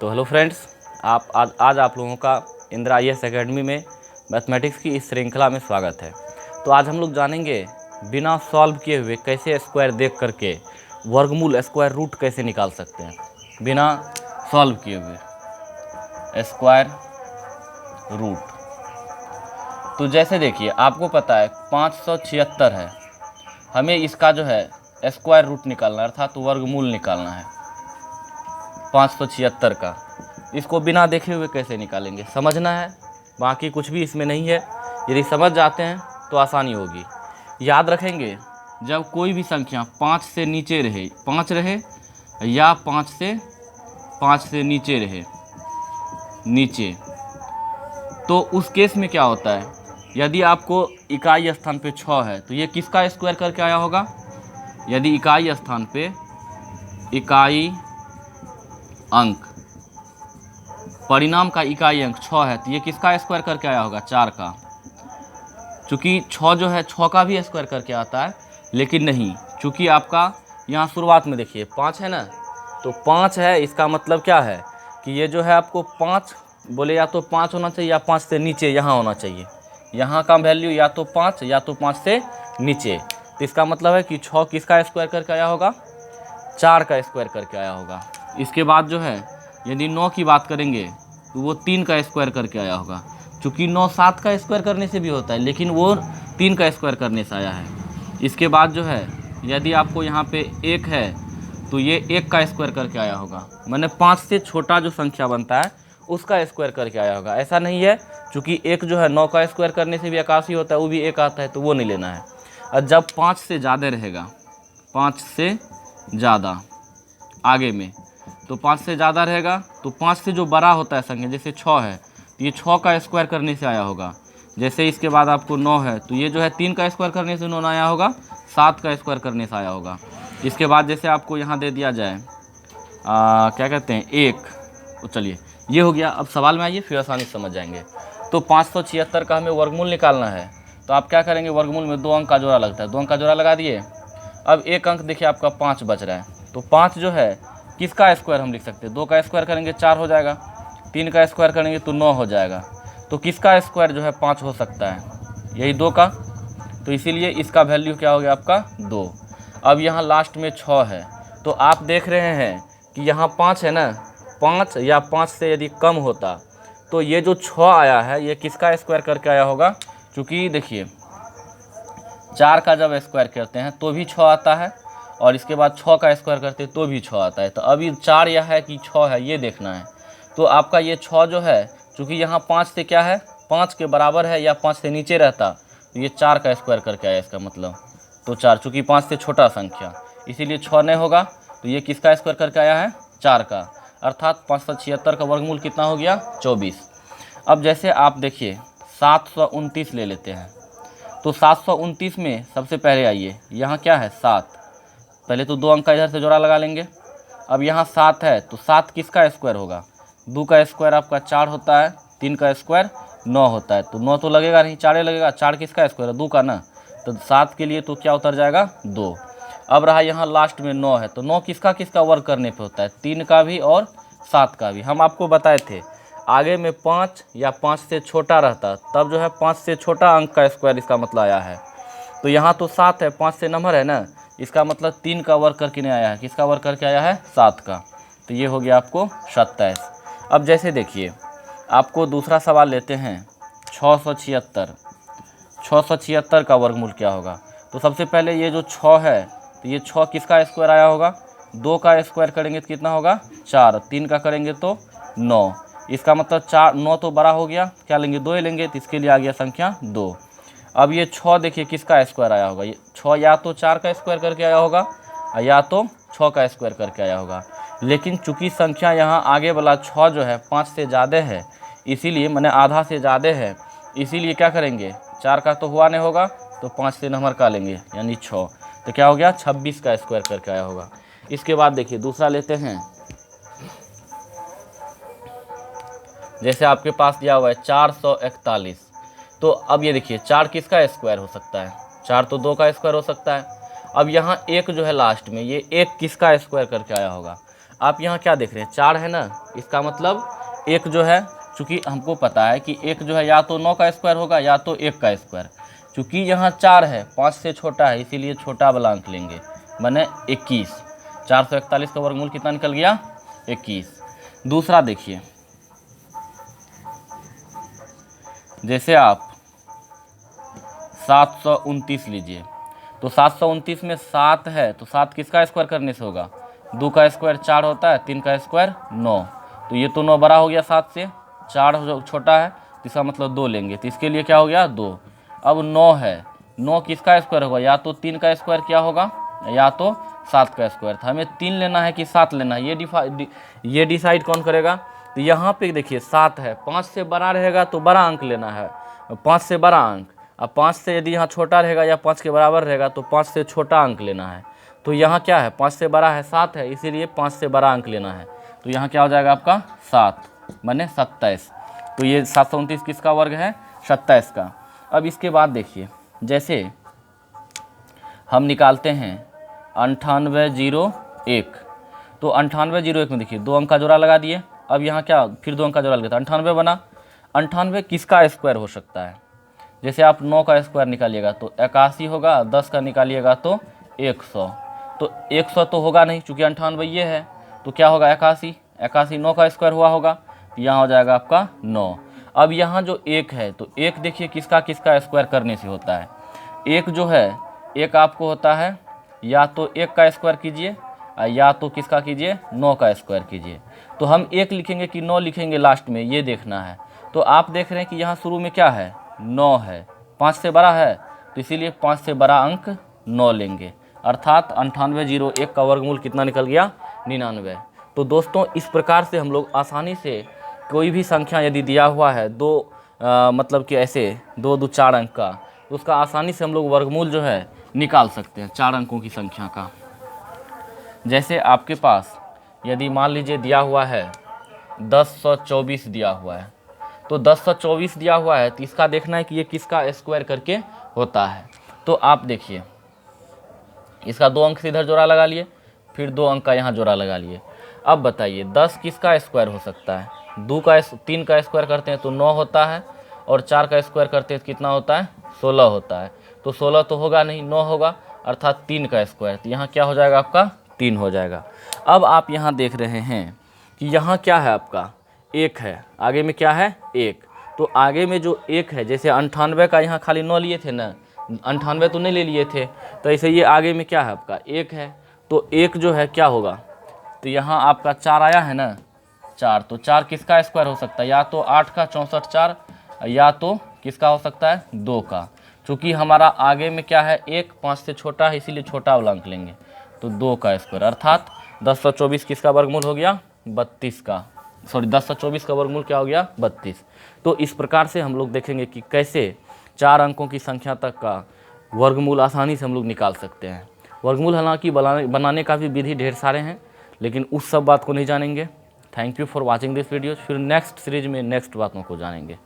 तो hello friends, आज आप लोगों का इंदिरा IAS एकेडमी में मैथमेटिक्स की इस श्रृंखला में स्वागत है। तो आज हम लोग जानेंगे बिना सॉल्व किए हुए कैसे स्क्वायर देख करके वर्गमूल स्क्वायर रूट कैसे निकाल सकते हैं बिना सॉल्व किए हुए स्क्वायर रूट। तो जैसे देखिए, आपको पता है 576 है, हमें इसका जो है स्क्वायर रूट निकालना है, अर्थात वर्गमूल निकालना है 576 का। इसको बिना देखे हुए कैसे निकालेंगे, समझना है, बाकी कुछ भी इसमें नहीं है। यदि समझ जाते हैं तो आसानी होगी। याद रखेंगे, जब कोई भी संख्या 5 से नीचे रहे, 5 रहे या 5 से नीचे रहे, नीचे, तो उस केस में क्या होता है, यदि आपको इकाई स्थान पे 6 है तो ये किसका स्क्वायर करके आया होगा। यदि इकाई स्थान पे इकाई अंक, परिणाम का इकाई अंक 6 है तो ये किसका स्क्वायर करके आया होगा, 4 का। चूँकि 6 जो है 6 का भी स्क्वायर करके आता है, लेकिन नहीं, चूँकि आपका यहाँ शुरुआत में देखिए 5 है ना, तो 5 है, इसका मतलब क्या है कि ये जो है आपको 5 बोले या तो 5 होना चाहिए या 5 से नीचे यहाँ होना चाहिए। यहाँ का वैल्यू या तो 5 या तो 5 से नीचे, तो इसका मतलब है कि 6 किसका स्क्वायर करके आया होगा, 4 का स्क्वायर करके आया होगा। इसके बाद जो है यदि 9 की बात करेंगे तो वो 3 का स्क्वायर करके आया होगा। चूँकि 9 7 का स्क्वायर करने से भी होता है, लेकिन वो 3 का स्क्वायर करने से आया है। इसके बाद जो है यदि आपको यहाँ पे 1 है तो ये 1 का स्क्वायर करके आया होगा, मैंने 5 से छोटा जो संख्या बनता है उसका स्क्वायर करके आया होगा। ऐसा नहीं है, चूँकि 1 जो है 9 का स्क्वायर करने से भी 81 होता है, वो भी 1 आता है, तो वो नहीं लेना है। और जब 5 से ज़्यादा रहेगा, 5 से ज़्यादा आगे में, तो 5 से ज़्यादा रहेगा तो 5 से जो बड़ा होता है संख्या, जैसे 6 है तो ये 6 का स्क्वायर करने से आया होगा। जैसे इसके बाद आपको 9 है तो ये जो है 3 का स्क्वायर करने से 9 आया होगा, 7 का स्क्वायर करने से आया होगा। इसके बाद जैसे आपको यहाँ दे दिया जाए क्या कहते हैं 1, तो चलिए ये हो गया। अब सवाल में आइए, फिर आसानी से समझ जाएंगे। तो 576 का हमें वर्गमूल निकालना है, तो आप क्या करेंगे, वर्गमूल में 2 अंक का जोड़ा लगता है, 2 अंक का जोड़ा लगा दिए। अब 1 अंक देखिए आपका 5 बच रहा है, तो 5 जो है किसका स्क्वायर हम लिख सकते हैं, 2 का स्क्वायर करेंगे 4 हो जाएगा, 3 का स्क्वायर करेंगे तो 9 हो जाएगा। तो किसका स्क्वायर जो है 5 हो सकता है, यही 2 का, तो इसीलिए इसका वैल्यू क्या हो गया आपका 2। अब यहाँ लास्ट में 6 है, तो आप देख रहे हैं कि यहाँ 5 है ना, 5 या 5 से यदि कम होता तो ये जो 6 आया है ये किसका स्क्वायर करके आया होगा। चूँकि देखिए 4 का जब स्क्वायर करते हैं तो भी 6 आता है, और इसके बाद 6 का स्क्वायर करते हैं तो भी 6 आता है। तो अभी 4 यह है कि 6 है, ये देखना है। तो आपका ये 6 जो है, चूँकि यहाँ 5 से क्या है, 5 के बराबर है या 5 से नीचे रहता तो ये 4 का स्क्वायर करके आया, इसका मतलब तो 4, चूँकि 5 से छोटा संख्या, इसीलिए 6 नहीं होगा, तो ये किसका स्क्वायर करके आया है, 4 का। अर्थात 576 का वर्गमूल कितना हो गया, 24। अब जैसे आप देखिए 729 ले लेते हैं, तो 729 में सबसे पहले आइए, यहाँ क्या है 7, पहले तो 2 अंक का इधर से जोड़ा लगा लेंगे। अब यहाँ 7 है तो 7 किसका स्क्वायर होगा, 2 का स्क्वायर आपका 4 होता है, 3 का स्क्वायर 9 होता है, तो 9 तो लगेगा नहीं, 4 लगेगा, 4 किसका स्क्वायर है, 2 का ना, तो 7 के लिए तो क्या उतर जाएगा 2। अब रहा यहाँ लास्ट में 9 है, तो 9 किसका किसका वर्ग करने पे होता है, 3 का भी और 7 का भी। हम आपको बताए थे आगे में 5 या 5 से छोटा रहता तब जो है 5 से छोटा अंक का स्क्वायर इसका मतलब आया है। तो यहाँ तो 7 है, 5 से नंबर है ना, इसका मतलब 3 का वर्ग करके नहीं आया है, किसका वर्ग करके आया है, 7 का। तो ये हो गया आपको 27। अब जैसे देखिए आपको दूसरा सवाल लेते हैं 676 का वर्गमूल क्या होगा। तो सबसे पहले ये जो 6 है तो ये 6 किसका स्क्वायर आया होगा, 2 का स्क्वायर करेंगे तो कितना होगा 4, 3 का करेंगे तो 9, इसका मतलब 4, 9 तो बड़ा हो गया, क्या लेंगे 2 ही लेंगे, तो इसके लिए आ गया संख्या 2। अब ये 6 देखिए किसका स्क्वायर आया होगा, ये 6 या तो 4 का स्क्वायर करके आया होगा या तो 6 का स्क्वायर करके आया होगा। लेकिन चूंकि संख्या यहाँ आगे वाला 6 जो है 5 से ज़्यादा है, इसीलिए मैंने आधा से ज़्यादा है, इसीलिए क्या करेंगे, 4 का तो हुआ नहीं होगा, तो 5 से नंबर का लेंगे यानी 6, तो क्या हो गया 26 का स्क्वायर करके आया होगा। इसके बाद देखिए दूसरा लेते हैं, जैसे आपके पास दिया हुआ है 441, तो अब ये देखिए 4 किसका स्क्वायर हो सकता है, 4 तो 2 का स्क्वायर हो सकता है। अब यहाँ 1 जो है लास्ट में, ये 1 किसका स्क्वायर करके आया होगा। आप यहाँ क्या देख रहे हैं, 4 है ना, इसका मतलब एक जो है, चूँकि हमको पता है कि एक जो है या तो 9 का स्क्वायर होगा या तो 1 का स्क्वायर। चूँकि यहाँ 4 है, 5 से छोटा है, इसीलिए छोटा वाला अंक लेंगे, माने 21। 441 का वर्गमूल कितना निकल गया, 21। दूसरा देखिए, जैसे आप 729 लीजिए, तो 729 में 7 है, तो 7 किसका स्क्वायर करने से होगा, 2 का स्क्वायर 4 होता है, 3 का स्क्वायर 9, तो ये तो 9 बड़ा हो गया 7 से, 4 जो छोटा है, तो इसका मतलब 2 लेंगे, तो इसके लिए क्या हो गया 2। अब 9 है, 9 किसका स्क्वायर होगा, या तो 3 का स्क्वायर क्या होगा, या तो 7 का स्क्वायर था। हमें 3 लेना है कि 7 लेना है, ये डिसाइड कौन करेगा। तो यहाँ पे देखिए 7 है, 5 से बड़ा रहेगा तो बड़ा अंक लेना है, 5 से बड़ा अंक। अब 5 से यदि यहाँ छोटा रहेगा या 5 के बराबर रहेगा तो 5 से छोटा अंक लेना है। तो यहाँ क्या है, 5 से बड़ा है 7 है, इसीलिए 5 से बड़ा अंक लेना है। तो यहाँ क्या हो जाएगा आपका 7 माने 27। तो ये 729 किसका वर्ग है, 27 का। अब इसके बाद देखिए, जैसे हम निकालते हैं 9801, तो 9801 में देखिए 2 अंक का जोड़ा लगा दिए। अब यहाँ क्या, फिर 2 अंक का जोड़ा लगा, 98 बना। 98 किसका स्क्वायर हो सकता है, जैसे आप 9 का स्क्वायर निकालिएगा तो 81 होगा, 10 का निकालिएगा तो 100, तो 100 तो होगा नहीं, चूँकि 98 ये है, तो क्या होगा 81, 81 9 का स्क्वायर हुआ होगा, तो यहाँ हो जाएगा आपका 9। अब यहाँ जो 1 है, तो 1 देखिए किसका किसका स्क्वायर करने से होता है, 1 जो है, 1 आपको होता है या तो 1 का स्क्वायर कीजिए या तो किसका कीजिए, 9 का स्क्वायर कीजिए। तो हम 1 लिखेंगे कि 9 लिखेंगे लास्ट में, ये देखना है। तो आप देख रहे हैं कि यहाँ शुरू में क्या है, 9 है, 5 से बड़ा है, तो इसीलिए 5 से बड़ा अंक 9 लेंगे, अर्थात 9801 का वर्गमूल कितना निकल गया, 99। तो दोस्तों इस प्रकार से हम लोग आसानी से कोई भी संख्या यदि दिया हुआ है मतलब कि ऐसे 2 2 4 अंक का, तो उसका आसानी से हम लोग वर्गमूल जो है निकाल सकते हैं 4 अंकों की संख्या का। जैसे आपके पास यदि मान लीजिए दिया हुआ है 1024 दिया हुआ है, तो 1024 दिया हुआ है, तो इसका देखना है कि ये किसका स्क्वायर करके होता है। तो आप देखिए, इसका 2 अंक से इधर जोड़ा लगा लिए, फिर 2 अंक का यहाँ जोड़ा लगा लिए। अब बताइए 10 किसका स्क्वायर हो सकता है, 3 का स्क्वायर करते हैं तो 9 होता है, और 4 का स्क्वायर करते हैं तो कितना होता है, 16 होता है। तो 16 तो होगा नहीं, 9 होगा, अर्थात 3 का स्क्वायर, तो यहाँ क्या हो जाएगा आपका 3 हो जाएगा। अब आप यहाँ देख रहे हैं कि यहाँ क्या है आपका 1 है, आगे में क्या है 1, तो आगे में जो 1 है, जैसे 98 का यहाँ खाली 9 लिए थे ना, 98 तो नहीं ले लिए थे, तो ऐसे ये आगे में क्या है आपका 1 है, तो 1 जो है क्या होगा, तो यहाँ आपका 4 आया है ना, 4, तो 4 किसका स्क्वायर हो सकता है, या तो 8 का 64 4, या तो किसका हो सकता है 2 का। चूँकि हमारा आगे में क्या है 1, 5 से छोटा है, इसीलिए छोटा वाला अंक लेंगे, तो 2 का स्क्वायर, अर्थात 1024 किसका वर्गमूल हो गया 32 का, 1024 का वर्गमूल क्या हो गया 32। तो इस प्रकार से हम लोग देखेंगे कि कैसे 4 अंकों की संख्या तक का वर्गमूल आसानी से हम लोग निकाल सकते हैं। वर्गमूल हालांकि बनाने का भी विधि ढेर सारे हैं, लेकिन उस सब बात को नहीं जानेंगे। Thank you for watching this video. फिर नेक्स्ट सीरीज में नेक्स्ट बातों को जानेंगे।